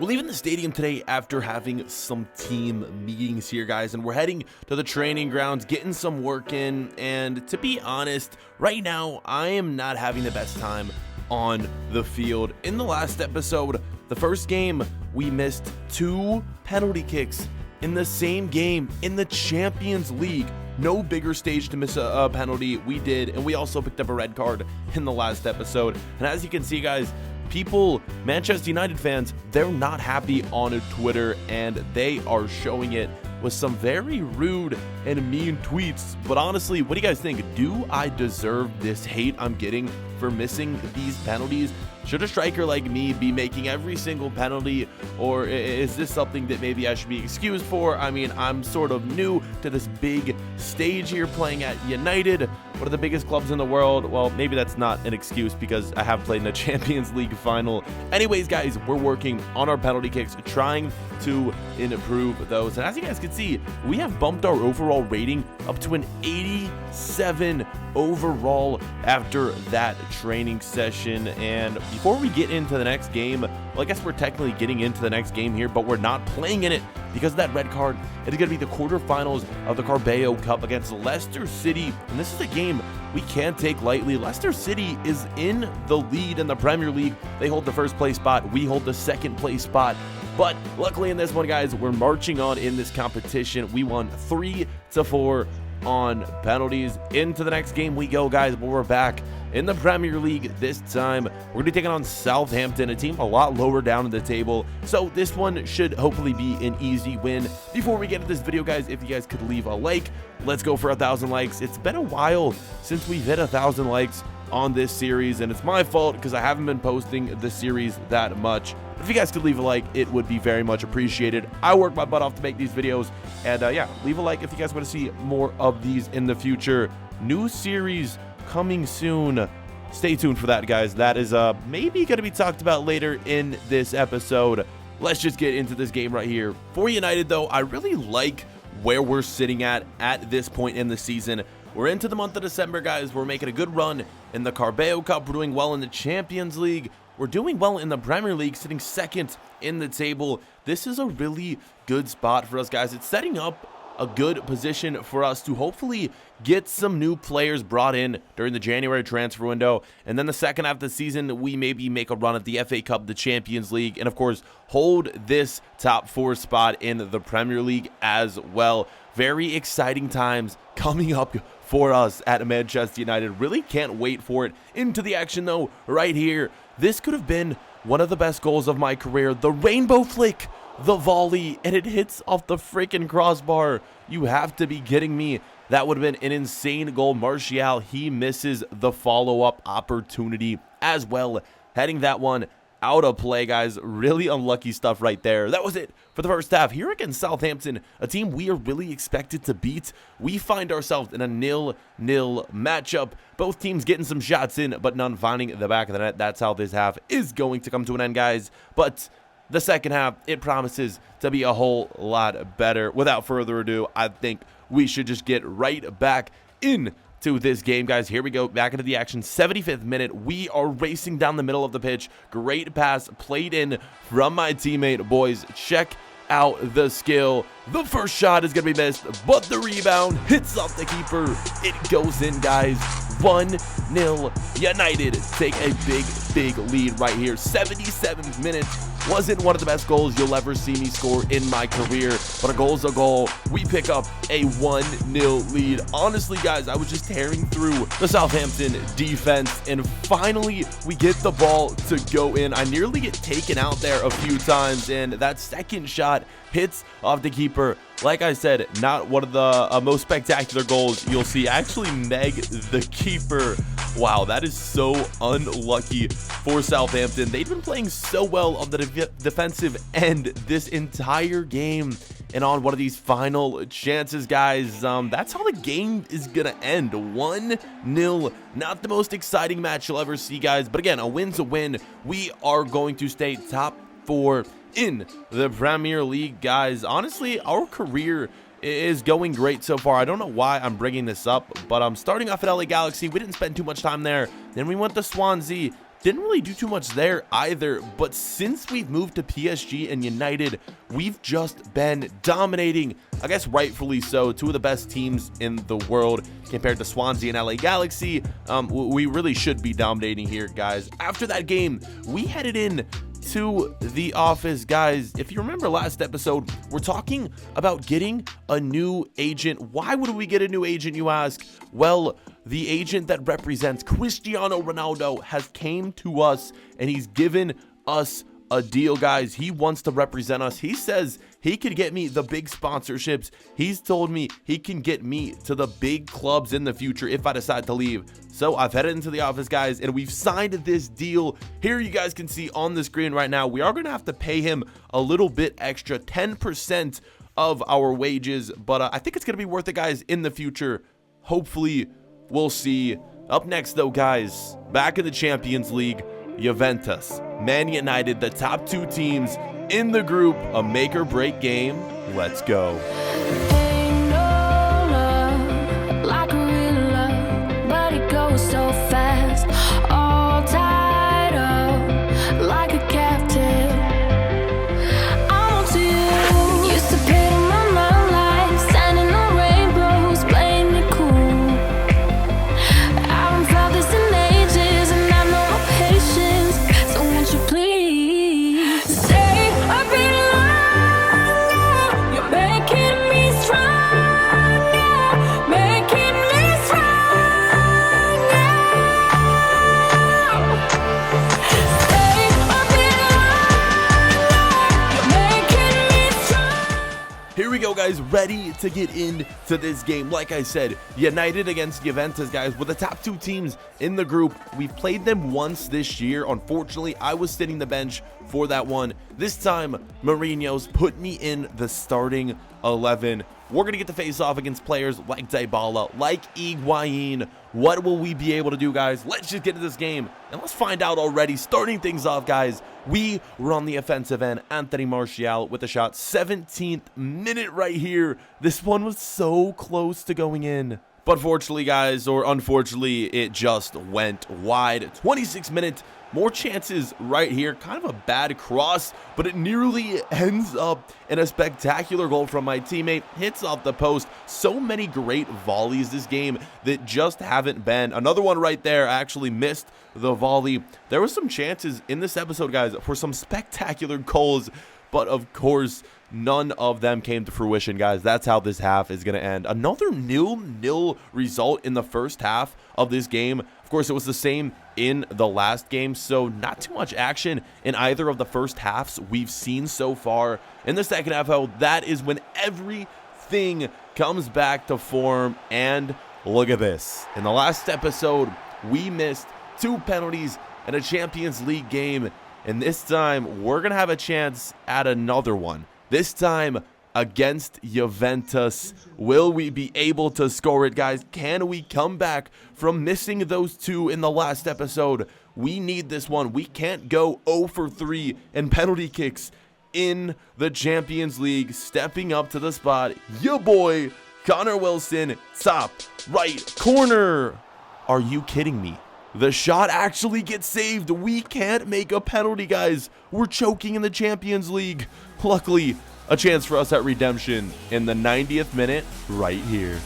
We're leaving the stadium today after having some team meetings here, guys, and we're heading to the training grounds, getting some work in, and to be honest, right now, I am not having the best time on the field. In the last episode, the first game, we missed 2 penalty kicks in the same game in the Champions League. No bigger stage to miss a penalty. We did, and we also picked up a red card in the last episode. And as you can see, guys, Manchester United fans, they're not happy on Twitter, and they are showing it with some very rude and mean tweets. But honestly, what do you guys think? Do I deserve this hate I'm getting for missing these penalties? Should a striker like me be making every single penalty, or is this something that maybe I should be excused for? I mean, I'm sort of new to this big stage here playing at United, one of the biggest clubs in the world. Well, maybe that's not an excuse because I have played in a Champions League final. Anyways, guys, we're working on our penalty kicks, trying to improve those. And as you guys can see, we have bumped our overall rating up to an 87 overall after that training session. And before we get into the next game, well, I guess we're technically getting into the next game here, but we're not playing in it because of that red card. It is going to be the quarterfinals of the Carabao Cup against Leicester City, and this is a game we can't take lightly. Leicester City is in the lead in the Premier League. They hold the first place spot. We hold the second place spot. But luckily in this one, guys, we're marching on in this competition. We won 3-4 on penalties. Into the next game we go, guys, but we're back in the Premier League this time. We're going to be taking on Southampton, a team a lot lower down in the table. So this one should hopefully be an easy win. Before we get into this video, guys, if you guys could leave a like, let's go for 1,000 likes. It's been a while since we've hit 1,000 likes on this series, and it's my fault because I haven't been posting the series that much. If you guys could leave a like, it would be very much appreciated. I work my butt off to make these videos, and yeah, leave a like if you guys want to see more of these in the future. New series coming soon. Stay tuned for that, guys. That is maybe going to be talked about later in this episode. Let's just get into this game right here. For United, though, I really like where we're sitting at this point in the season. We're into the month of December, guys. We're making a good run in the Carabao Cup. We're doing well in the Champions League. We're doing well in the Premier League, sitting second in the table. This is a really good spot for us, guys. It's setting up a good position for us to hopefully get some new players brought in during the January transfer window. And then the second half of the season, we maybe make a run at the FA Cup, the Champions League, and of course, hold this top 4 spot in the Premier League as well. Very exciting times coming up for us at Manchester United. Really can't wait for it. Into the action, though, right here. This could have been one of the best goals of my career. The rainbow flick, the volley, and it hits off the freaking crossbar. You have to be kidding me. That would have been an insane goal. Martial, he misses the follow-up opportunity as well, heading that one out of play, guys. Really unlucky stuff right there. That was it for the first half. Here against Southampton, a team we are really expected to beat. We find ourselves in a 0-0 matchup. Both teams getting some shots in, but none finding the back of the net. That's how this half is going to come to an end, guys. But the second half, it promises to be a whole lot better. Without further ado, I think we should just get right back into this game, guys. Here we go, back into the action. 75th minute, we are racing down the middle of the pitch. Great pass played in from my teammate. Boys, check out the skill. The first shot is going to be missed, but the rebound hits off the keeper. It goes in, guys. 1-0 United take a big lead right here. 77th minute. Wasn't one of the best goals you'll ever see me score in my career, but a goal's a goal. We pick up a 1-0 lead. Honestly, guys, I was just tearing through the Southampton defense, and finally we get the ball to go in. I nearly get taken out there a few times, and that second shot hits off the keeper. Like I said, not one of the most spectacular goals you'll see. Actually, Meg the keeper. Wow, that is so unlucky for Southampton. They've been playing so well on the defensive end this entire game. And on one of these final chances, guys, that's how the game is going to end. 1-0. Not the most exciting match you'll ever see, guys. But again, a win's a win. We are going to stay top 4 in the Premier League, guys. Honestly, our career is going great so far. I don't know why I'm bringing this up, but I'm starting off at LA Galaxy. We didn't spend too much time there. Then we went to Swansea, didn't really do too much there either, but since we've moved to PSG and United, we've just been dominating, I guess rightfully so, two of the best teams in the world compared to Swansea and LA Galaxy. We really should be dominating here, guys. After that game, we headed in to the office, guys. If you remember last episode, we're talking about getting a new agent. Why would we get a new agent, you ask? Well, the agent that represents Cristiano Ronaldo has came to us and he's given us a deal, guys. He wants to represent us. He says he could get me the big sponsorships. He's told me he can get me to the big clubs in the future if I decide to leave. So I've headed into the office, guys, and we've signed this deal. Here you guys can see on the screen right now, we are going to have to pay him a little bit extra, 10% of our wages, but I think it's going to be worth it, guys, in the future. Hopefully, we'll see. Up next, though, guys, back in the Champions League, Juventus, Man United, the top two teams in the group, a make or break game. Let's go. Ain't no love like a real love, but it goes so fast, all tied up like a captive. I'm on to you. Used to pay my life, standing on rainbows, playing it cool. I haven't felt this in ages, and I know no patience. So won't you please stay a bit longer? You're making me stronger, making me stronger. Stay a bit longer. You're making me stronger. Here we go, guys, ready to get into this game. Like I said, United against Juventus, guys, with the top two teams in the group. We've played them once this year. Unfortunately, I was sitting the bench for that one. This time, Mourinho's put me in the starting 11. We're going to get to face off against players like Dybala, like Higuain. What will we be able to do, guys? Let's just get to this game, and let's find out already. Starting things off, guys, we were on the offensive end. Anthony Martial with a shot. 17th minute right here. This one was so close to going in. But fortunately, guys, or unfortunately, it just went wide. 26 minutes, more chances right here. Kind of a bad cross, but it nearly ends up in a spectacular goal from my teammate. Hits off the post. So many great volleys this game that just haven't been. Another one right there. I actually missed the volley. There were some chances in this episode, guys, for some spectacular goals, but of course, none of them came to fruition, guys. That's how this half is going to end. Another 0-0 result in the first half of this game. Of course, it was the same in the last game, so not too much action in either of the first halves we've seen so far. In the second half, though, that is when everything comes back to form, and look at this. In the last episode, we missed 2 penalties in a Champions League game, and this time, we're going to have a chance at another one. This time against Juventus. Will we be able to score it, guys? Can we come back from missing those 2 in the last episode? We need this one. We can't go 0 for 3 in penalty kicks in the Champions League. Stepping up to the spot, your boy, Connor Wilson, top right corner. Are you kidding me? The shot actually gets saved. We can't make a penalty, guys. We're choking in the Champions League. Luckily, a chance for us at redemption in the 90th minute right here.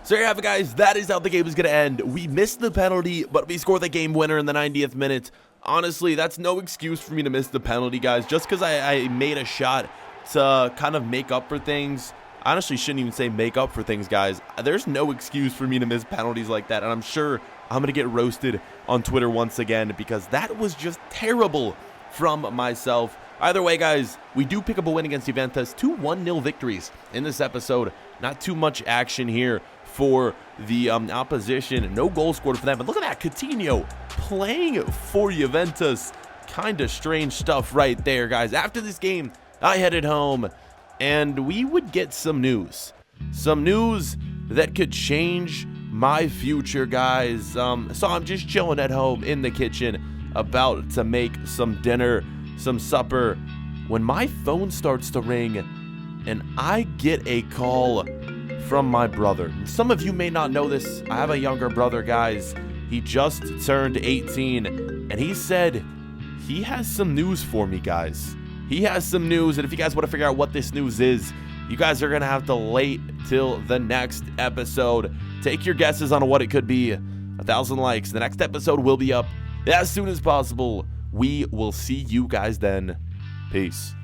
So there you have it, guys. That is how the game is going to end. We missed the penalty, but we scored the game winner in the 90th minute. Honestly, that's no excuse for me to miss the penalty, guys. Just because I made a shot to kind of make up for things. I honestly shouldn't even say make up for things, guys. There's no excuse for me to miss penalties like that. And I'm sure I'm going to get roasted on Twitter once again because that was just terrible from myself. Either way, guys, we do pick up a win against Juventus. 2 1-0 victories in this episode. Not too much action here for the opposition. No goal scored for them. But look at that, Coutinho playing for Juventus. Kind of strange stuff right there, guys. After this game, I headed home, and we would get some news. Some news that could change my future, guys. So I'm just chilling at home in the kitchen, about to make some dinner, some supper, when my phone starts to ring, and I get a call from my brother. Some of you may not know this. I have a younger brother, guys. He just turned 18, and he said he has some news for me, guys. He has some news, and if you guys want to figure out what this news is, you guys are going to have to wait till the next episode. Take your guesses on what it could be. 1,000 likes. The next episode will be up as soon as possible. We will see you guys then. Peace.